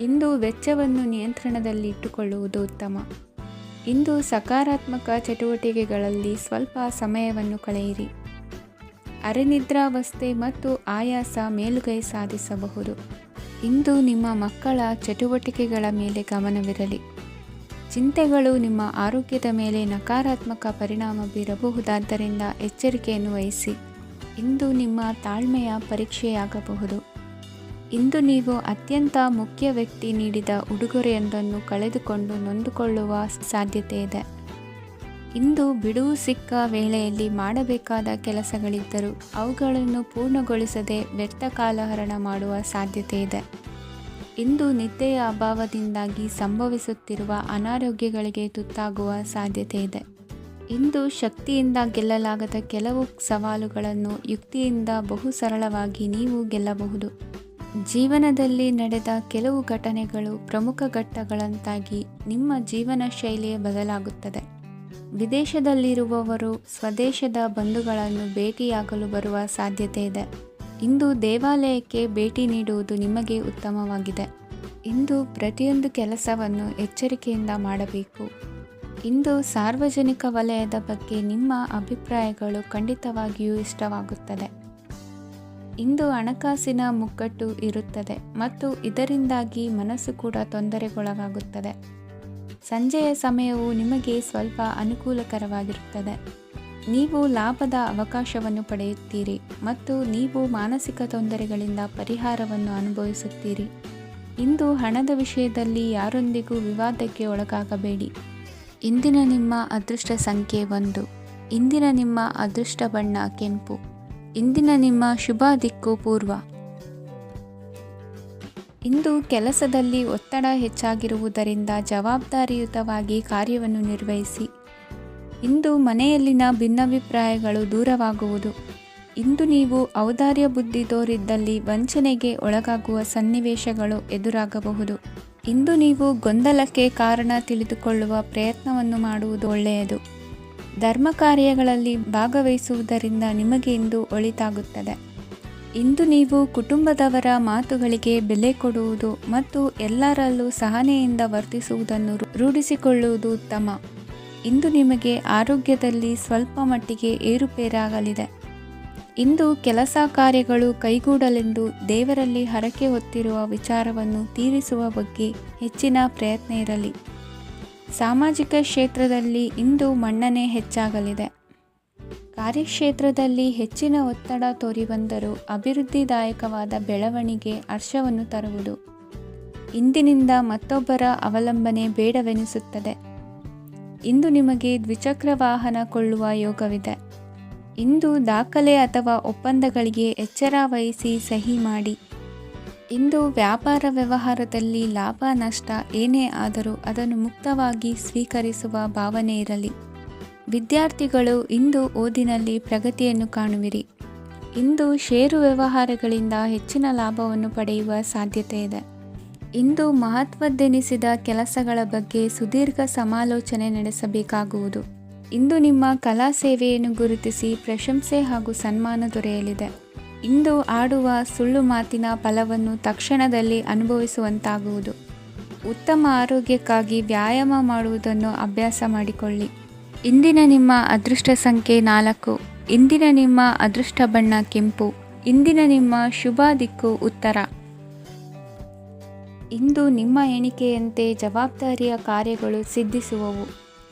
ಇಂದು ವೆಚ್ಚವನ್ನು ನಿಯಂತ್ರಣದಲ್ಲಿ ಇಟ್ಟುಕೊಳ್ಳುವುದು ಉತ್ತಮ. ಇಂದು ಸಕಾರಾತ್ಮಕ ಚಟುವಟಿಕೆಗಳಲ್ಲಿ ಸ್ವಲ್ಪ ಸಮಯವನ್ನು ಕಳೆಯಿರಿ. ಅರೆನಿದ್ರಾವಸ್ಥೆ ಮತ್ತು ಆಯಾಸ ಮೇಲುಗೈ ಸಾಧಿಸಬಹುದು. ಇಂದು ನಿಮ್ಮ ಮಕ್ಕಳ ಚಟುವಟಿಕೆಗಳ ಮೇಲೆ ಗಮನವಿರಲಿ. ಚಿಂತೆಗಳು ನಿಮ್ಮ ಆರೋಗ್ಯದ ಮೇಲೆ ನಕಾರಾತ್ಮಕ ಪರಿಣಾಮ ಬೀರಬಹುದಾದ್ದರಿಂದ ಎಚ್ಚರಿಕೆಯನ್ನು ವಹಿಸಿ. ಇಂದು ನಿಮ್ಮ ತಾಳ್ಮೆಯ ಪರೀಕ್ಷೆಯಾಗಬಹುದು. ಇಂದು ನೀವು ಅತ್ಯಂತ ಮುಖ್ಯ ವ್ಯಕ್ತಿ ನೀಡಿದ ಉಡುಗೊರೆಯೊಂದನ್ನು ಕಳೆದುಕೊಂಡು ನೊಂದುಕೊಳ್ಳುವ ಸಾಧ್ಯತೆ ಇದೆ. ಇಂದು ಬಿಡುವು ಸಿಕ್ಕ ವೇಳೆಯಲ್ಲಿ ಮಾಡಬೇಕಾದ ಕೆಲಸಗಳಿದ್ದರೂ ಅವುಗಳನ್ನು ಪೂರ್ಣಗೊಳಿಸದೆ ವ್ಯರ್ಥ ಕಾಲಹರಣ ಮಾಡುವ ಸಾಧ್ಯತೆ ಇದೆ. ಇಂದು ನಿದ್ದೆಯ ಅಭಾವದಿಂದಾಗಿ ಸಂಭವಿಸುತ್ತಿರುವ ಅನಾರೋಗ್ಯಗಳಿಗೆ ತುತ್ತಾಗುವ ಸಾಧ್ಯತೆ ಇದೆ. ಇಂದು ಶಕ್ತಿಯಿಂದ ಗೆಲ್ಲಲಾಗದ ಕೆಲವು ಸವಾಲುಗಳನ್ನು ಯುಕ್ತಿಯಿಂದ ಬಹು ಸರಳವಾಗಿ ನೀವು ಗೆಲ್ಲಬಹುದು. ಜೀವನದಲ್ಲಿ ನಡೆದ ಕೆಲವು ಘಟನೆಗಳು ಪ್ರಮುಖ ಘಟ್ಟಗಳಂತಾಗಿ ನಿಮ್ಮ ಜೀವನ ಶೈಲಿಯ ಬದಲಾಗುತ್ತದೆ. ವಿದೇಶದಲ್ಲಿರುವವರು ಸ್ವದೇಶದ ಬಂಧುಗಳನ್ನು ಭೇಟಿಯಾಗಲು ಬರುವ ಸಾಧ್ಯತೆ ಇದೆ. ಇಂದು ದೇವಾಲಯಕ್ಕೆ ಭೇಟಿ ನೀಡುವುದು ನಿಮಗೆ ಉತ್ತಮವಾಗಿದೆ. ಇಂದು ಪ್ರತಿಯೊಂದು ಕೆಲಸವನ್ನು ಎಚ್ಚರಿಕೆಯಿಂದ ಮಾಡಬೇಕು. ಇಂದು ಸಾರ್ವಜನಿಕ ವಲಯದ ಬಗ್ಗೆ ನಿಮ್ಮ ಅಭಿಪ್ರಾಯಗಳು ಖಂಡಿತವಾಗಿಯೂ ಇಷ್ಟವಾಗುತ್ತದೆ. ಇಂದು ಹಣಕಾಸಿನ ಮುಗ್ಗಟ್ಟು ಇರುತ್ತದೆ ಮತ್ತು ಇದರಿಂದಾಗಿ ಮನಸ್ಸು ಕೂಡ ತೊಂದರೆಗೊಳಗಾಗುತ್ತದೆ. ಸಂಜೆಯ ಸಮಯವು ನಿಮಗೆ ಸ್ವಲ್ಪ ಅನುಕೂಲಕರವಾಗಿರುತ್ತದೆ. ನೀವು ಲಾಭದ ಅವಕಾಶವನ್ನು ಪಡೆಯುತ್ತೀರಿ ಮತ್ತು ನೀವು ಮಾನಸಿಕ ತೊಂದರೆಗಳಿಂದ ಪರಿಹಾರವನ್ನು ಅನುಭವಿಸುತ್ತೀರಿ. ಇಂದು ಹಣದ ವಿಷಯದಲ್ಲಿ ಯಾರೊಂದಿಗೂ ವಿವಾದಕ್ಕೆ ಒಳಗಾಗಬೇಡಿ. ಇಂದಿನ ನಿಮ್ಮ ಅದೃಷ್ಟ ಸಂಖ್ಯೆ 1. ಇಂದಿನ ನಿಮ್ಮ ಅದೃಷ್ಟ ಬಣ್ಣ ಕೆಂಪು. ಇಂದಿನ ನಿಮ್ಮ ಶುಭ ದಿಕ್ಕು ಪೂರ್ವ. ಇಂದು ಕೆಲಸದಲ್ಲಿ ಒತ್ತಡ ಹೆಚ್ಚಾಗಿರುವುದರಿಂದ ಜವಾಬ್ದಾರಿಯುತವಾಗಿ ಕಾರ್ಯವನ್ನು ನಿರ್ವಹಿಸಿ. ಇಂದು ಮನೆಯಲ್ಲಿನ ಭಿನ್ನಾಭಿಪ್ರಾಯಗಳು ದೂರವಾಗುವುದು. ಇಂದು ನೀವು ಔದಾರ್ಯ ಬುದ್ಧಿ ತೋರಿದ್ದಲ್ಲಿ ವಂಚನೆಗೆ ಒಳಗಾಗುವ ಸನ್ನಿವೇಶಗಳು ಎದುರಾಗಬಹುದು. ಇಂದು ನೀವು ಗೊಂದಲಕ್ಕೆ ಕಾರಣ ತಿಳಿದುಕೊಳ್ಳುವ ಪ್ರಯತ್ನವನ್ನು ಮಾಡುವುದು ಒಳ್ಳೆಯದು. ಧರ್ಮ ಕಾರ್ಯಗಳಲ್ಲಿ ಭಾಗವಹಿಸುವುದರಿಂದ ನಿಮಗೆ ಇಂದು ಒಳಿತಾಗುತ್ತದೆ. ಇಂದು ನೀವು ಕುಟುಂಬದವರ ಮಾತುಗಳಿಗೆ ಬೆಲೆ ಕೊಡುವುದು ಮತ್ತು ಎಲ್ಲರಲ್ಲೂ ಸಹನೆಯಿಂದ ವರ್ತಿಸುವುದನ್ನು ರೂಢಿಸಿಕೊಳ್ಳುವುದು ಉತ್ತಮ. ಇಂದು ನಿಮಗೆ ಆರೋಗ್ಯದಲ್ಲಿ ಸ್ವಲ್ಪ ಮಟ್ಟಿಗೆ ಏರುಪೇರಾಗಲಿದೆ. ಇಂದು ಕೆಲಸ ಕಾರ್ಯಗಳು ಕೈಗೂಡಲೆಂದು ದೇವರಲ್ಲಿ ಹರಕೆ ಹೊತ್ತಿರುವ ವಿಚಾರವನ್ನು ತೀರಿಸುವ ಬಗ್ಗೆ ಹೆಚ್ಚಿನ ಪ್ರಯತ್ನ ಇರಲಿ. ಸಾಮಾಜಿಕ ಕ್ಷೇತ್ರದಲ್ಲಿ ಇಂದು ಮನ್ನಣೆ ಹೆಚ್ಚಾಗಲಿದೆ. ಕಾರ್ಯಕ್ಷೇತ್ರದಲ್ಲಿ ಹೆಚ್ಚಿನ ಒತ್ತಡ ತೋರಿಬಂದರೂ ಅಭಿವೃದ್ಧಿದಾಯಕವಾದ ಬೆಳವಣಿಗೆ ಹರ್ಷವನ್ನು ತರುವುದು. ಇಂದಿನಿಂದ ಮತ್ತೊಬ್ಬರ ಅವಲಂಬನೆ ಬೇಡವೆನಿಸುತ್ತದೆ. ಇಂದು ನಿಮಗೆ ದ್ವಿಚಕ್ರ ವಾಹನ ಕೊಳ್ಳುವ ಯೋಗವಿದೆ. ಇಂದು ದಾಖಲೆ ಅಥವಾ ಒಪ್ಪಂದಗಳಿಗೆ ಎಚ್ಚರ ವಹಿಸಿ ಸಹಿ ಮಾಡಿ. ಇಂದು ವ್ಯಾಪಾರ ವ್ಯವಹಾರದಲ್ಲಿ ಲಾಭ ನಷ್ಟ ಏನೇ ಆದರೂ ಅದನ್ನು ಮುಕ್ತವಾಗಿ ಸ್ವೀಕರಿಸುವ ಭಾವನೆ ಇರಲಿ. ವಿದ್ಯಾರ್ಥಿಗಳು ಇಂದು ಓದಿನಲ್ಲಿ ಪ್ರಗತಿಯನ್ನು ಕಾಣುವಿರಿ. ಇಂದು ಷೇರು ವ್ಯವಹಾರಗಳಿಂದ ಹೆಚ್ಚಿನ ಲಾಭವನ್ನು ಪಡೆಯುವ ಸಾಧ್ಯತೆ ಇದೆ. ಇಂದು ಮಹತ್ವದ್ದೆನಿಸಿದ ಕೆಲಸಗಳ ಬಗ್ಗೆ ಸುದೀರ್ಘ ಸಮಾಲೋಚನೆ ನಡೆಸಬೇಕಾಗುವುದು. ಇಂದು ನಿಮ್ಮ ಕಲಾ ಸೇವೆಯನ್ನು ಗುರುತಿಸಿ ಪ್ರಶಂಸೆ ಹಾಗೂ ಸನ್ಮಾನ ದೊರೆಯಲಿದೆ. ಇಂದು ಆಡುವ ಸುಳ್ಳು ಮಾತಿನ ಫಲವನ್ನು ತಕ್ಷಣದಲ್ಲಿ ಅನುಭವಿಸುವಂತಾಗುವುದು. ಉತ್ತಮ ಆರೋಗ್ಯಕ್ಕಾಗಿ ವ್ಯಾಯಾಮ ಮಾಡುವುದನ್ನು ಅಭ್ಯಾಸ ಮಾಡಿಕೊಳ್ಳಿ. ಇಂದಿನ ನಿಮ್ಮ ಅದೃಷ್ಟ ಸಂಖ್ಯೆ 4. ಇಂದಿನ ನಿಮ್ಮ ಅದೃಷ್ಟ ಬಣ್ಣ ಕೆಂಪು. ಇಂದಿನ ನಿಮ್ಮ ಶುಭ ದಿಕ್ಕು ಉತ್ತರ. ಇಂದು ನಿಮ್ಮ ಎಣಿಕೆಯಂತೆ ಜವಾಬ್ದಾರಿಯ ಕಾರ್ಯಗಳು ಸಿದ್ಧಿಸುವವು.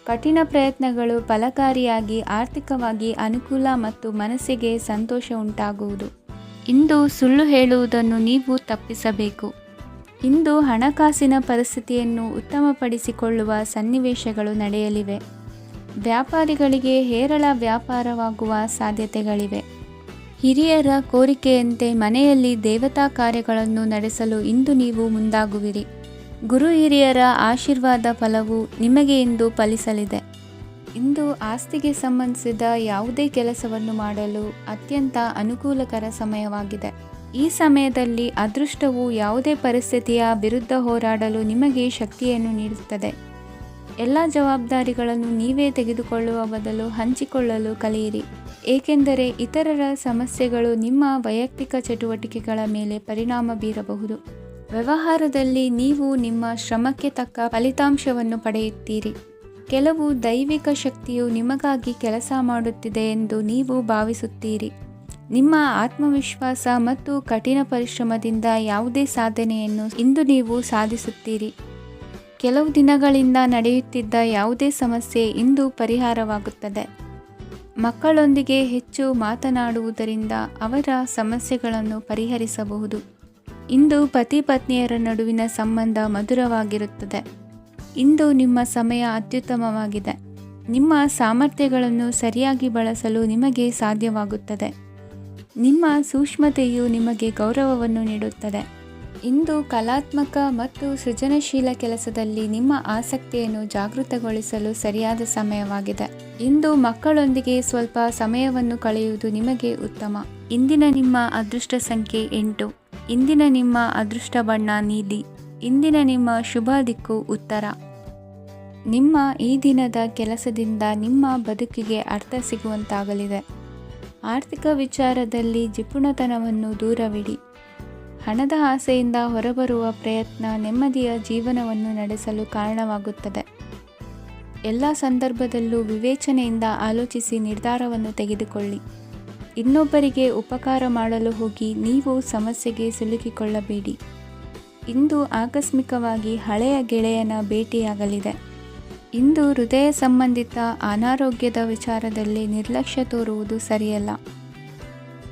ಕಠಿಣ ಪ್ರಯತ್ನಗಳು ಫಲಕಾರಿಯಾಗಿ ಆರ್ಥಿಕವಾಗಿ ಅನುಕೂಲ ಮತ್ತು ಮನಸ್ಸಿಗೆ ಸಂತೋಷ ಉಂಟಾಗುವುದು. ಇಂದು ಸುಳ್ಳು ಹೇಳುವುದನ್ನು ನೀವು ತಪ್ಪಿಸಬೇಕು. ಇಂದು ಹಣಕಾಸಿನ ಪರಿಸ್ಥಿತಿಯನ್ನು ಉತ್ತಮಪಡಿಸಿಕೊಳ್ಳುವ ಸನ್ನಿವೇಶಗಳು ನಡೆಯಲಿವೆ. ವ್ಯಾಪಾರಿಗಳಿಗೆ ಹೇರಳ ವ್ಯಾಪಾರವಾಗುವ ಸಾಧ್ಯತೆಗಳಿವೆ. ಹಿರಿಯರ ಕೋರಿಕೆಯಂತೆ ಮನೆಯಲ್ಲಿ ದೇವತಾ ಕಾರ್ಯಗಳನ್ನು ನಡೆಸಲು ಇಂದು ನೀವು ಮುಂದಾಗುವಿರಿ. ಗುರು ಹಿರಿಯರ ಆಶೀರ್ವಾದ ಫಲವು ನಿಮಗೆ ಇಂದು ಫಲಿಸಲಿದೆ. ಇಂದು ಆಸ್ತಿಗೆ ಸಂಬಂಧಿಸಿದ ಯಾವುದೇ ಕೆಲಸವನ್ನು ಮಾಡಲು ಅತ್ಯಂತ ಅನುಕೂಲಕರ ಸಮಯವಾಗಿದೆ. ಈ ಸಮಯದಲ್ಲಿ ಅದೃಷ್ಟವು ಯಾವುದೇ ಪರಿಸ್ಥಿತಿಯ ವಿರುದ್ಧ ಹೋರಾಡಲು ನಿಮಗೆ ಶಕ್ತಿಯನ್ನು ನೀಡುತ್ತದೆ. ಎಲ್ಲ ಜವಾಬ್ದಾರಿಗಳನ್ನು ನೀವೇ ತೆಗೆದುಕೊಳ್ಳುವ ಬದಲು ಹಂಚಿಕೊಳ್ಳಲು ಕಲಿಯಿರಿ. ಏಕೆಂದರೆ ಇತರರ ಸಮಸ್ಯೆಗಳು ನಿಮ್ಮ ವೈಯಕ್ತಿಕ ಚಟುವಟಿಕೆಗಳ ಮೇಲೆ ಪರಿಣಾಮ ಬೀರಬಹುದು. ವ್ಯವಹಾರದಲ್ಲಿ ನೀವು ನಿಮ್ಮ ಶ್ರಮಕ್ಕೆ ತಕ್ಕ ಫಲಿತಾಂಶವನ್ನು ಪಡೆಯುತ್ತೀರಿ. ಕೆಲವು ದೈವಿಕ ಶಕ್ತಿಯು ನಿಮಗಾಗಿ ಕೆಲಸ ಮಾಡುತ್ತಿದೆ ಎಂದು ನೀವು ಭಾವಿಸುತ್ತೀರಿ. ನಿಮ್ಮ ಆತ್ಮವಿಶ್ವಾಸ ಮತ್ತು ಕಠಿಣ ಪರಿಶ್ರಮದಿಂದ ಯಾವುದೇ ಸಾಧನೆಯನ್ನು ಇಂದು ನೀವು ಸಾಧಿಸುತ್ತೀರಿ. ಕೆಲವು ದಿನಗಳಿಂದ ನಡೆಯುತ್ತಿದ್ದ ಯಾವುದೇ ಸಮಸ್ಯೆ ಇಂದು ಪರಿಹಾರವಾಗುತ್ತದೆ. ಮಕ್ಕಳೊಂದಿಗೆ ಹೆಚ್ಚು ಮಾತನಾಡುವುದರಿಂದ ಅವರ ಸಮಸ್ಯೆಗಳನ್ನು ಪರಿಹರಿಸಬಹುದು. ಇಂದು ಪತಿ ಪತ್ನಿಯರ ನಡುವಿನ ಸಂಬಂಧ ಮಧುರವಾಗಿರುತ್ತದೆ. ಇಂದು ನಿಮ್ಮ ಸಮಯ ಅತ್ಯುತ್ತಮವಾಗಿದೆ. ನಿಮ್ಮ ಸಾಮರ್ಥ್ಯಗಳನ್ನು ಸರಿಯಾಗಿ ಬಳಸಲು ನಿಮಗೆ ಸಾಧ್ಯವಾಗುತ್ತದೆ. ನಿಮ್ಮ ಸೂಕ್ಷ್ಮತೆಯು ನಿಮಗೆ ಗೌರವವನ್ನು ನೀಡುತ್ತದೆ. ಇಂದು ಕಲಾತ್ಮಕ ಮತ್ತು ಸೃಜನಶೀಲ ಕೆಲಸದಲ್ಲಿ ನಿಮ್ಮ ಆಸಕ್ತಿಯನ್ನು ಜಾಗೃತಗೊಳಿಸಲು ಸರಿಯಾದ ಸಮಯವಾಗಿದೆ. ಇಂದು ಮಕ್ಕಳೊಂದಿಗೆ ಸ್ವಲ್ಪ ಸಮಯವನ್ನು ಕಳೆಯುವುದು ನಿಮಗೆ ಉತ್ತಮ. ಇಂದಿನ ನಿಮ್ಮ ಅದೃಷ್ಟ ಸಂಖ್ಯೆ 8. ಇಂದಿನ ನಿಮ್ಮ ಅದೃಷ್ಟ ಬಣ್ಣ ನೀಲಿ. ಇಂದಿನ ನಿಮ್ಮ ಶುಭ ದಿಕ್ಕು ಉತ್ತರ. ನಿಮ್ಮ ಈ ದಿನದ ಕೆಲಸದಿಂದ ನಿಮ್ಮ ಬದುಕಿಗೆ ಅರ್ಥ ಸಿಗುವಂತಾಗಲಿದೆ. ಆರ್ಥಿಕ ವಿಚಾರದಲ್ಲಿ ಜಿಪುಣತನವನ್ನು ದೂರವಿಡಿ. ಹಣದ ಆಸೆಯಿಂದ ಹೊರಬರುವ ಪ್ರಯತ್ನ ನೆಮ್ಮದಿಯ ಜೀವನವನ್ನು ನಡೆಸಲು ಕಾರಣವಾಗುತ್ತದೆ. ಎಲ್ಲ ಸಂದರ್ಭದಲ್ಲೂ ವಿವೇಚನೆಯಿಂದ ಆಲೋಚಿಸಿ ನಿರ್ಧಾರವನ್ನು ತೆಗೆದುಕೊಳ್ಳಿ. ಇನ್ನೊಬ್ಬರಿಗೆ ಉಪಕಾರ ಮಾಡಲು ಹೋಗಿ ನೀವು ಸಮಸ್ಯೆಗೆ ಸಿಲುಕಿಕೊಳ್ಳಬೇಡಿ. ಇಂದು ಆಕಸ್ಮಿಕವಾಗಿ ಹಳೆಯ ಗೆಳೆಯನ ಭೇಟಿಯಾಗಲಿದೆ. ಇಂದು ಹೃದಯ ಸಂಬಂಧಿತ ಅನಾರೋಗ್ಯದ ವಿಚಾರದಲ್ಲಿ ನಿರ್ಲಕ್ಷ್ಯ ತೋರುವುದು ಸರಿಯಲ್ಲ.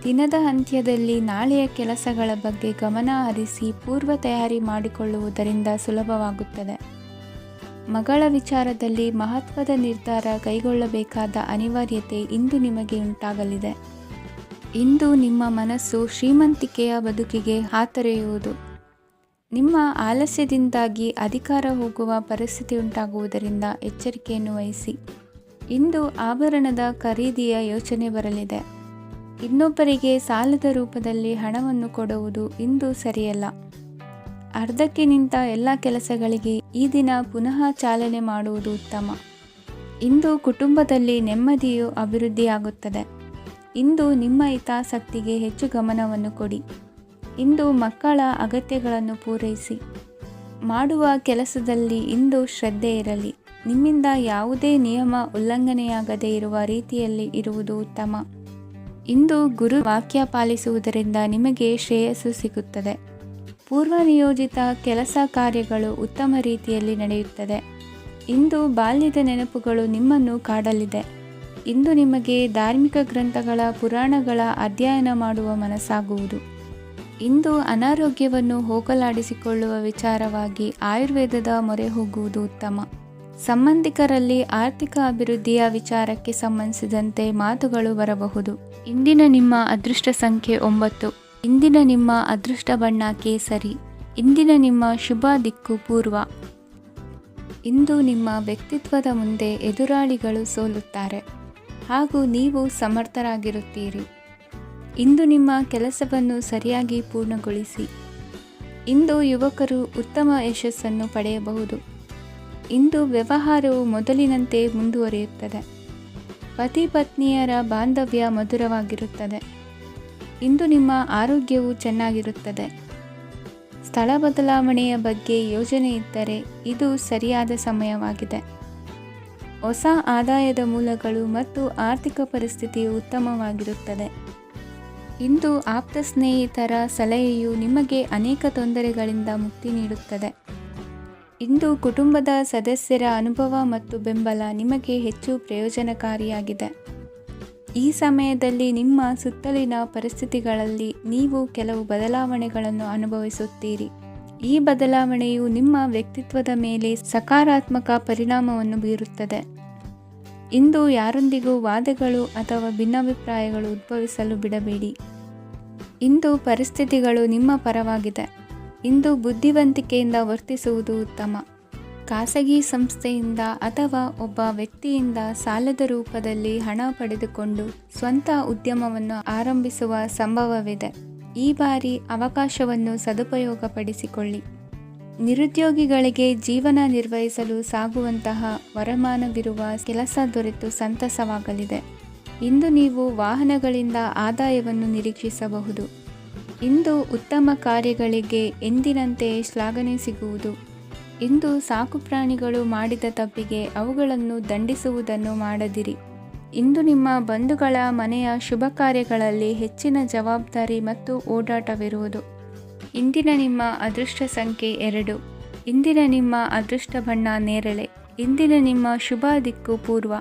ದಿನದ ಅಂತ್ಯದಲ್ಲಿ ನಾಳೆಯ ಕೆಲಸಗಳ ಬಗ್ಗೆ ಗಮನ ಹರಿಸಿ ಪೂರ್ವ ತಯಾರಿ ಮಾಡಿಕೊಳ್ಳುವುದರಿಂದ ಸುಲಭವಾಗುತ್ತದೆ. ಮಗಳ ವಿಚಾರದಲ್ಲಿ ಮಹತ್ವದ ನಿರ್ಧಾರ ಕೈಗೊಳ್ಳಬೇಕಾದ ಅನಿವಾರ್ಯತೆ ಇಂದು ನಿಮಗೆ ಉಂಟಾಗಲಿದೆ. ಇಂದು ನಿಮ್ಮ ಮನಸ್ಸು ಶ್ರೀಮಂತಿಕೆಯ ಬದುಕಿಗೆ ಹಾತೊರೆಯುವುದು. ನಿಮ್ಮ ಆಲಸ್ಯದಿಂದಾಗಿ ಅಧಿಕಾರ ಹೋಗುವ ಪರಿಸ್ಥಿತಿ ಉಂಟಾಗುವುದರಿಂದ ಎಚ್ಚರಿಕೆಯನ್ನು ವಹಿಸಿ. ಇಂದು ಆಭರಣದ ಖರೀದಿಯ ಯೋಚನೆ ಬರಲಿದೆ. ಇನ್ನೊಬ್ಬರಿಗೆ ಸಾಲದ ರೂಪದಲ್ಲಿ ಹಣವನ್ನು ಕೊಡುವುದು ಇಂದು ಸರಿಯಲ್ಲ. ಅರ್ಧಕ್ಕೆ ನಿಂತ ಎಲ್ಲ ಕೆಲಸಗಳಿಗೆ ಈ ದಿನ ಪುನಃ ಚಾಲನೆ ಮಾಡುವುದು ಉತ್ತಮ. ಇಂದು ಕುಟುಂಬದಲ್ಲಿ ನೆಮ್ಮದಿಯು ಅಭಿವೃದ್ಧಿಯಾಗುತ್ತದೆ. ಇಂದು ನಿಮ್ಮ ಹಿತಾಸಕ್ತಿಗೆ ಹೆಚ್ಚು ಗಮನವನ್ನು ಕೊಡಿ. ಇಂದು ಮಕ್ಕಳ ಅಗತ್ಯಗಳನ್ನು ಪೂರೈಸಿ. ಮಾಡುವ ಕೆಲಸದಲ್ಲಿ ಇಂದು ಶ್ರದ್ಧೆ ಇರಲಿ. ನಿಮ್ಮಿಂದ ಯಾವುದೇ ನಿಯಮ ಉಲ್ಲಂಘನೆಯಾಗದೇ ಇರುವ ರೀತಿಯಲ್ಲಿ ಇರುವುದು ಉತ್ತಮ. ಇಂದು ಗುರು ವಾಕ್ಯ ಪಾಲಿಸುವುದರಿಂದ ನಿಮಗೆ ಶ್ರೇಯಸ್ಸು ಸಿಗುತ್ತದೆ. ಪೂರ್ವ ನಿಯೋಜಿತ ಕೆಲಸ ಕಾರ್ಯಗಳು ಉತ್ತಮ ರೀತಿಯಲ್ಲಿ ನಡೆಯುತ್ತದೆ. ಇಂದು ಬಾಲ್ಯದ ನೆನಪುಗಳು ನಿಮ್ಮನ್ನು ಕಾಡಲಿದೆ. ಇಂದು ನಿಮಗೆ ಧಾರ್ಮಿಕ ಗ್ರಂಥಗಳ ಪುರಾಣಗಳ ಅಧ್ಯಯನ ಮಾಡುವ ಮನಸ್ಸಾಗುವುದು. ಇಂದು ಅನಾರೋಗ್ಯವನ್ನು ಹೋಗಲಾಡಿಸಿಕೊಳ್ಳುವ ವಿಚಾರವಾಗಿ ಆಯುರ್ವೇದದ ಮೊರೆ ಹೋಗುವುದು ಉತ್ತಮ. ಸಂಬಂಧಿಕರಲ್ಲಿ ಆರ್ಥಿಕ ಅಭಿವೃದ್ಧಿಯ ವಿಚಾರಕ್ಕೆ ಸಂಬಂಧಿಸಿದಂತೆ ಮಾತುಗಳು ಬರಬಹುದು. ಇಂದಿನ ನಿಮ್ಮ ಅದೃಷ್ಟ ಸಂಖ್ಯೆ 9. ಇಂದಿನ ನಿಮ್ಮ ಅದೃಷ್ಟ ಬಣ್ಣ ಕೇಸರಿ. ಇಂದಿನ ನಿಮ್ಮ ಶುಭ ದಿಕ್ಕು ಪೂರ್ವ. ಇಂದು ನಿಮ್ಮ ವ್ಯಕ್ತಿತ್ವದ ಮುಂದೆ ಎದುರಾಳಿಗಳು ಸೋಲುತ್ತಾರೆ ಹಾಗೂ ನೀವು ಸಮರ್ಥರಾಗಿರುತ್ತೀರಿ. ಇಂದು ನಿಮ್ಮ ಕೆಲಸವನ್ನು ಸರಿಯಾಗಿ ಪೂರ್ಣಗೊಳಿಸಿ. ಇಂದು ಯುವಕರು ಉತ್ತಮ ಯಶಸ್ಸನ್ನು ಪಡೆಯಬಹುದು. ಇಂದು ವ್ಯವಹಾರವು ಮೊದಲಿನಂತೆ ಮುಂದುವರಿಯುತ್ತದೆ. ಪತಿ ಪತ್ನಿಯರ ಬಾಂಧವ್ಯ ಮಧುರವಾಗಿರುತ್ತದೆ. ಇಂದು ನಿಮ್ಮ ಆರೋಗ್ಯವು ಚೆನ್ನಾಗಿರುತ್ತದೆ. ಸ್ಥಳ ಬದಲಾವಣೆಯ ಬಗ್ಗೆ ಯೋಜನೆ ಇದ್ದರೆ ಇದು ಸರಿಯಾದ ಸಮಯವಾಗಿದೆ. ಹೊಸ ಆದಾಯದ ಮೂಲಗಳು ಮತ್ತು ಆರ್ಥಿಕ ಪರಿಸ್ಥಿತಿಯು ಉತ್ತಮವಾಗಿರುತ್ತದೆ. ಇಂದು ಆಪ್ತ ಸ್ನೇಹಿತರ ಸಲಹೆಯು ನಿಮಗೆ ಅನೇಕ ತೊಂದರೆಗಳಿಂದ ಮುಕ್ತಿ ನೀಡುತ್ತದೆ. ಇಂದು ಕುಟುಂಬದ ಸದಸ್ಯರ ಅನುಭವ ಮತ್ತು ಬೆಂಬಲ ನಿಮಗೆ ಹೆಚ್ಚು ಪ್ರಯೋಜನಕಾರಿಯಾಗಿದೆ. ಈ ಸಮಯದಲ್ಲಿ ನಿಮ್ಮ ಸುತ್ತಲಿನ ಪರಿಸ್ಥಿತಿಗಳಲ್ಲಿ ನೀವು ಕೆಲವು ಬದಲಾವಣೆಗಳನ್ನು ಅನುಭವಿಸುತ್ತೀರಿ. ಈ ಬದಲಾವಣೆಯು ನಿಮ್ಮ ವ್ಯಕ್ತಿತ್ವದ ಮೇಲೆ ಸಕಾರಾತ್ಮಕ ಪರಿಣಾಮವನ್ನು ಬೀರುತ್ತದೆ. ಇಂದು ಯಾರೊಂದಿಗೂ ವಾದಗಳು ಅಥವಾ ಭಿನ್ನಾಭಿಪ್ರಾಯಗಳು ಉದ್ಭವಿಸಲು ಬಿಡಬೇಡಿ. ಇಂದು ಪರಿಸ್ಥಿತಿಗಳು ನಿಮ್ಮ ಪರವಾಗಿದೆ. ಇಂದು ಬುದ್ಧಿವಂತಿಕೆಯಿಂದ ವರ್ತಿಸುವುದು ಉತ್ತಮ. ಖಾಸಗಿ ಸಂಸ್ಥೆಯಿಂದ ಅಥವಾ ಒಬ್ಬ ವ್ಯಕ್ತಿಯಿಂದ ಸಾಲದ ರೂಪದಲ್ಲಿ ಹಣ ಪಡೆದುಕೊಂಡು ಸ್ವಂತ ಉದ್ಯಮವನ್ನು ಆರಂಭಿಸುವ ಸಂಭವವಿದೆ. ಈ ಬಾರಿ ಅವಕಾಶವನ್ನು ಸದುಪಯೋಗಪಡಿಸಿಕೊಳ್ಳಿ. ನಿರುದ್ಯೋಗಿಗಳಿಗೆ ಜೀವನ ನಿರ್ವಹಿಸಲು ಸಾಗುವಂತಹ ವರಮಾನವಿರುವ ಕೆಲಸ ದೊರೆತು ಸಂತಸವಾಗಲಿದೆ. ಇಂದು ನೀವು ವಾಹನಗಳಿಂದ ಆದಾಯವನ್ನು ನಿರೀಕ್ಷಿಸಬಹುದು. ಇಂದು ಉತ್ತಮ ಕಾರ್ಯಗಳಿಗೆ ಎಂದಿನಂತೆಯೇ ಶ್ಲಾಘನೆ ಸಿಗುವುದು. ಇಂದು ಸಾಕುಪ್ರಾಣಿಗಳು ಮಾಡಿದ ತಪ್ಪಿಗೆ ಅವುಗಳನ್ನು ದಂಡಿಸುವುದನ್ನು ಮಾಡದಿರಿ. ಇಂದು ನಿಮ್ಮ ಬಂಧುಗಳ ಮನೆಯ ಶುಭ ಕಾರ್ಯಗಳಲ್ಲಿ ಹೆಚ್ಚಿನ ಜವಾಬ್ದಾರಿ ಮತ್ತು ಓಡಾಟವಿರುವುದು. ಇಂದಿನ ನಿಮ್ಮ ಅದೃಷ್ಟ ಸಂಖ್ಯೆ 2. ಇಂದಿನ ನಿಮ್ಮ ಅದೃಷ್ಟ ಬಣ್ಣ ನೇರಳೆ. ಇಂದಿನ ನಿಮ್ಮ ಶುಭ ದಿಕ್ಕು ಪೂರ್ವ.